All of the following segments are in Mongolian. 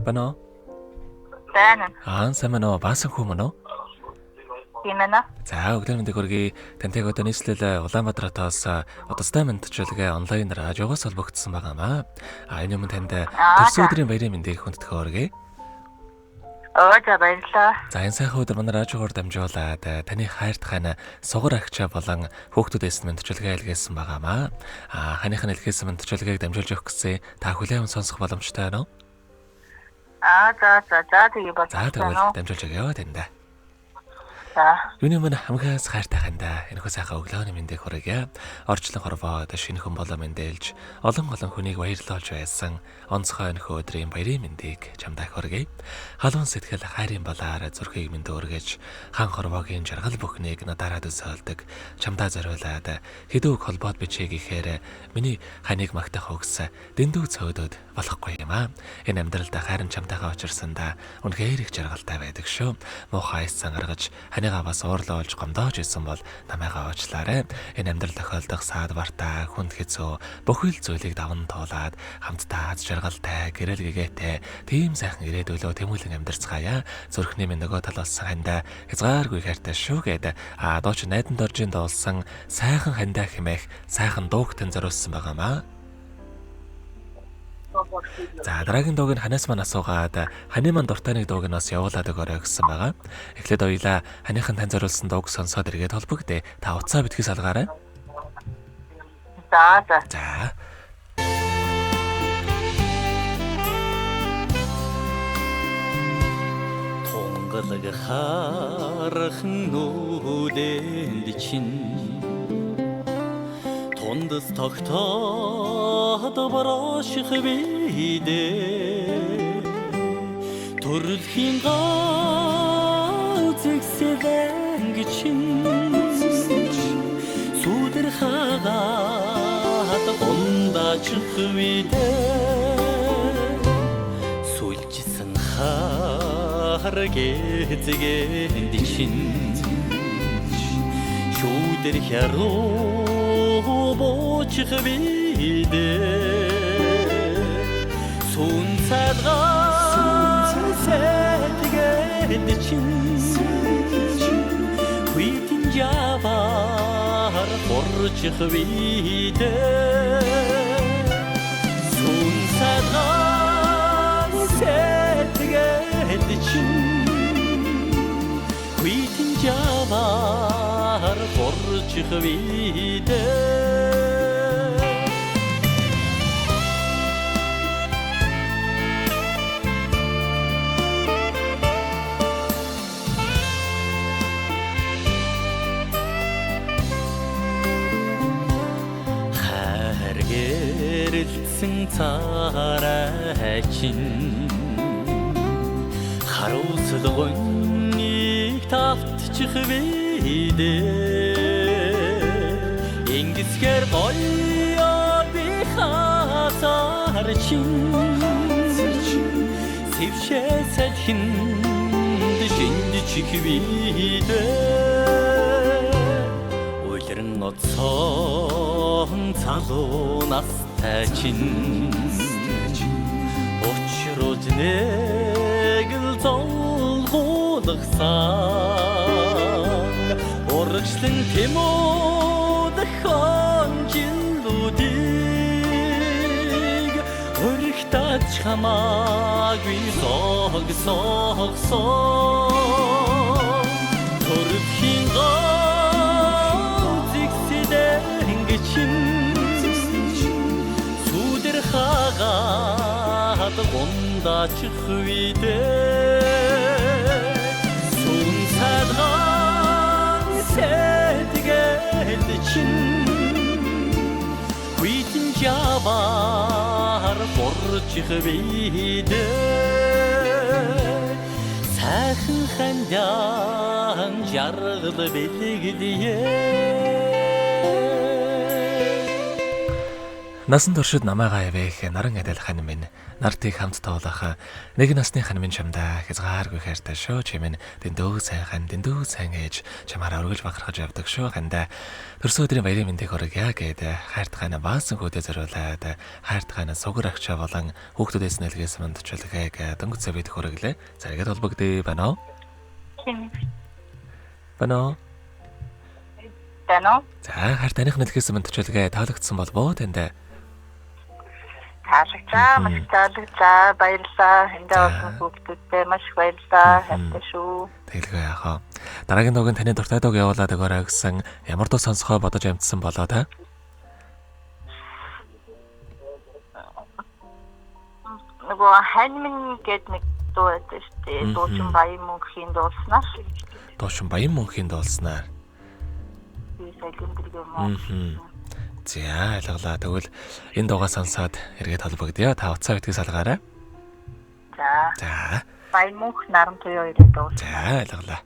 Бано. Байна. Сайн байна уу? Баасан хүн мөн үү? Тийм байна. За өглөө мэндийг хүргэе. Тантай одоо нийслэл Улаанбаатараас удастай мэдчилгээ онлайнаар ажигаас холбогдсон байгаамаа. Энэ юм танд төрсөн өдрийн баярын мэндийг хүндэтгэж хүргэе. За баярлалаа. За энэ сайхан өдөр манай радиогоор дамжуулаад таны хайртахын сугар агчаа болон хүүхдүүдээс мэдчилгээ илгээсэн байгаамаа. Ханыхын илгээсэн мэдчилгээг дамжуулж өгөх гэсэн та хүлээн сонсох боломжтой байна уу? За тэгээ байна. За тэгвэл дамжуулж өгье танд. Юуны мань хамгаас хайртайхандаа энэхүү сайхан өглөөний мэндийг хүргье. Орчлон хорвоод шинэхэн болоо мэндэлж олон хүнийг баярлуулж байсан онцгой энэхүү өдрийн баярын мэндийг чамдаа хүргье. Халуун сэтгэл хайрын балаар зүрхийг минь өргөж хан хорвоогийн жаргал бүхнийг надараад өсөөлдөг чамдаа зориулаад хэдүүг холбоод бичээ гэхээр миний ханыг магтах өгс дэндүү цөөдөд болохгүй юм аа. Энэ амьдралдаа хайрын чамтайгаа учирсандаа үнэхээр их жаргалтай байдаг шүү. Муухай эссэн гаргаж ханыгаа бас уурлуулж гомдоож исэн бол намайгаа уучлаарай. Энэ амьдрал тохиолдох саад бартаа хүнд хэцүү бүхэл зүйлийг даван туулаад хамтдаа аз жаргалтай гэрэл гэгээтэй тийм сайхан ирээдүйлөө тэмүүлэн амьдарцгаая. Зүрхний минь нөгөө тал болсон хандаа хязгааргүй хайртай шүү гэдэг дооч найдан доржийн дуулсан сайхан хандаа хэмээх сайхан дуугтэн зориулсан байгаамаа. За дараагийн дууг нь ханаас мань асуугаад ханы мань дуртай нэг дууг нь бас явуулаад өгөөрэй гэсэн байгаа. Эхлээд хоёлаа ханыхан тань зориулсан дууг сонсоод эргээд холбогдъё. Та утсаа битгий салгаарай. За. Тунгалаг хархан нүдэнд чин Тундас тогтоод бараших бидээ Төрөлхийн гац зэгсэвэнгийн Сүдэр хагаад ундачих бидээ Сүлжсэн хар гэзгэнд чин Шүүдэр хяруу бочих бидээ Сүн цадгаа сэтгээд чин Хүйтэн жавар борчих бидээ Сүн цадгаа сэтгээд чин Хүйтэн жавар борчих бидээ Хэргэлцэн цаарай чин Харууслагыг тавтчих бидээ Ингэсгэр гоё би хасар чин Сэвшээ салхинд шиндчих бидээ Улиран оцсон залуунаас чин Учруулж нэгэл золгуулгасан Урагшлан тэмүүдхэн жилүүдийг Өрхтаж хамаагүй согсон Төрөлхийн гац зэгсэвэнгийн чин Сүдэр хагаад ундачих бидээ Сүн цадгаа сэтгээд чин Хүйтэн жавар борчих бидээ Сайхан хандан жаргал бэлгэдээ Насан туршид намайгаа явэх наран адил хань минь нартыг хамт тоолох нэг насны хань минь чамдаа хязгааргүй хайртай шүү чимэн дэндүү сайн хань дэндүү сайн ээж чамаараа өргөж бахархаж явдаг шүү ханда төрсөн өдрийн баярын мэндийг хүргье гэдэг хайртайна баасан хөөдөө зориулаад хайртайна сугар агчаа болон хүүхдүүдээс нэлгээс мандчлалгааг дөнгөж завид хүргэлээ зэрэгэд холбогдъё байна уу байна за хайртайных нэлгээс мандчлалгаа таалагдсан болов уу тэндэ Таалагдсан маш таалагдсан баярлалаа энд болсон хүүхдүүдтэй маш баярлалаа хайртай шүү. Тэгэлгүй яахаа. Дараагийн дугаар таны дуртай дуг явуулаад өгөөрэй гэсэн ямар дуу сонсохоо бодож амтсан болоо та? Нөгөө ханьмин гэдэг нэг дуу байдаг шүү дээ. Дуучин баян мөнхийн дуулснаар. Дуучин баян мөнхийн дуулснаар. Би сэлгэмдэг юм. За ойлголаа. Тэгвэл энэ дуугаа сонсоод эргээд холбогдъё. Та уцаа битгий салгаарай. За. Баян мөнх наран туяа хоёрын дуу. За ойлголаа.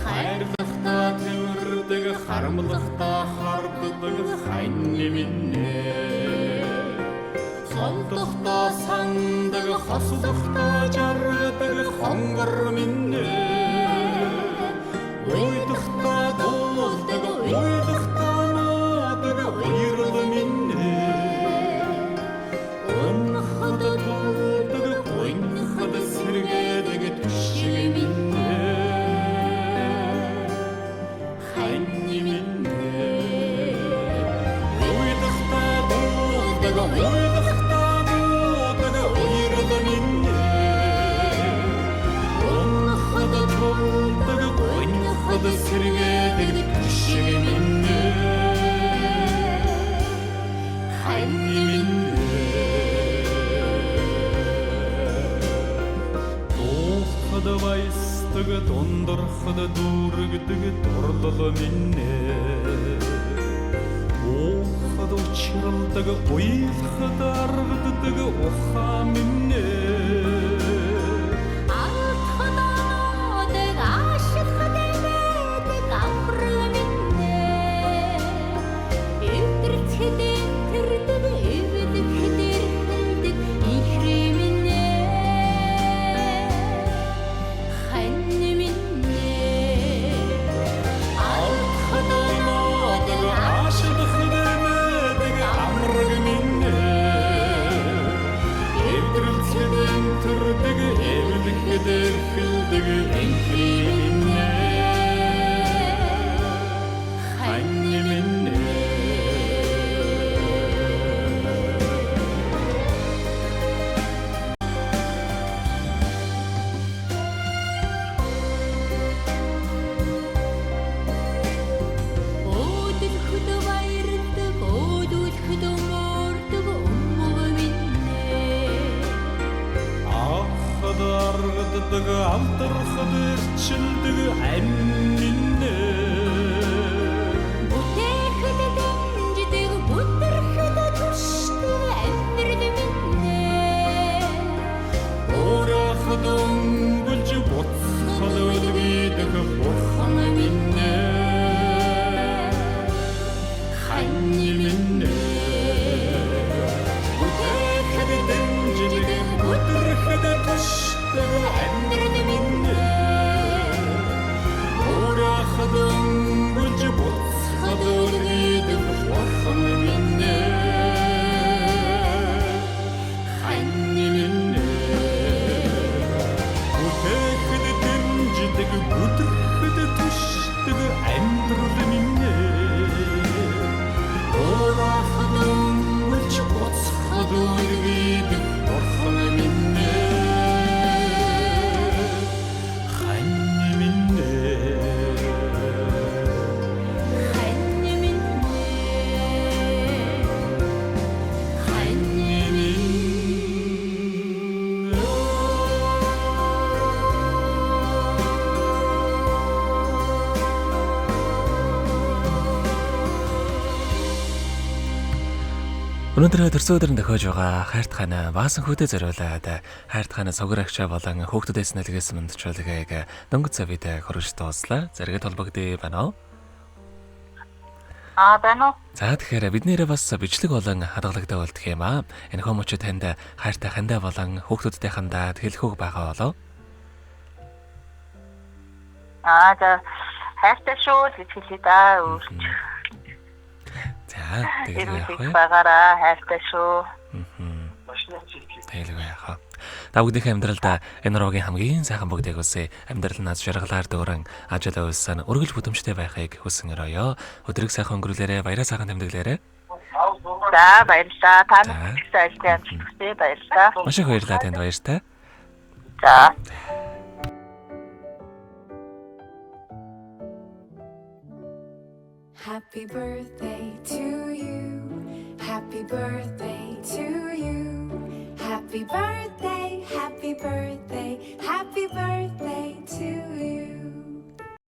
Хайрлахтаа тэмэрдэг харамлахтаа харддаг хань минь Солдохтаа сандаг хослохтаа жаргадаг хонгор минь Уйдахтаа дуулдаг уйдахтаа наадаг уйрал минь Унхад дуулдаг уйнхад сэргээдэг түшиг минь Хань минь Уйдахтаа дуулдаг сэргээдэг түшиг минь хань минь дуухад баястаг дундорхад дүүргдэг дурлал минь уухад учралдаг уйлхад аргаддаг ухаан минь амтархад ирчилдэг ам минь бүтэхэд дэмждэг бүдэрхэд түшдэг амьд минь өөрөөхд өнгөлж буцхал үлгийдэг бурхан минь хань минь бүтэхэд дэмждэг бүдэрхэд түшдэг амьд минь өөрөөхд Өнөөдөр төрсөн өдрөнд тохиож байгаа хайрт хана баасан хөдөө зориулаад хайрт хана сограгчаа болон хүүхдүүдээс нэлгээс мандчуулгыг дөнгөж завид хөрөж дууслаа. Зэрэгэд холбогдъё байна уу? байна уу? За тэгэхээр биднэрээ бас бичлэг болон хадгалагтай болдох юм аа. Энэ хүмүүчид танд хайртай хандаа болон хүүхдүүдтэй хандаад хэлэхүүг байгаа болоо. За хайртай шүү гэж хэлээ да. За тэгээд байгаараа хайртай шүү. Тэгэлгүй яхаа. Та бүгдийнхээ амьдралдаа энэ рогийн хамгийн сайхан бүгдийг үсэ амьдрал наз жаргалаар дөрөн ажил үйлсэн өргөл бүдэмжтэй байхыг хүсэн өрөөё. Өдрийг сайхан өнгөрүүлээрэ, баяраа сайхан тэмдэглээрэ. За баярлалаа. Та бүхэнд сайжтай баярлалаа. Маш их баярлалаа танд баяртай. За. Happy birthday to you. Happy birthday to you. Happy birthday, happy birthday, happy birthday to you.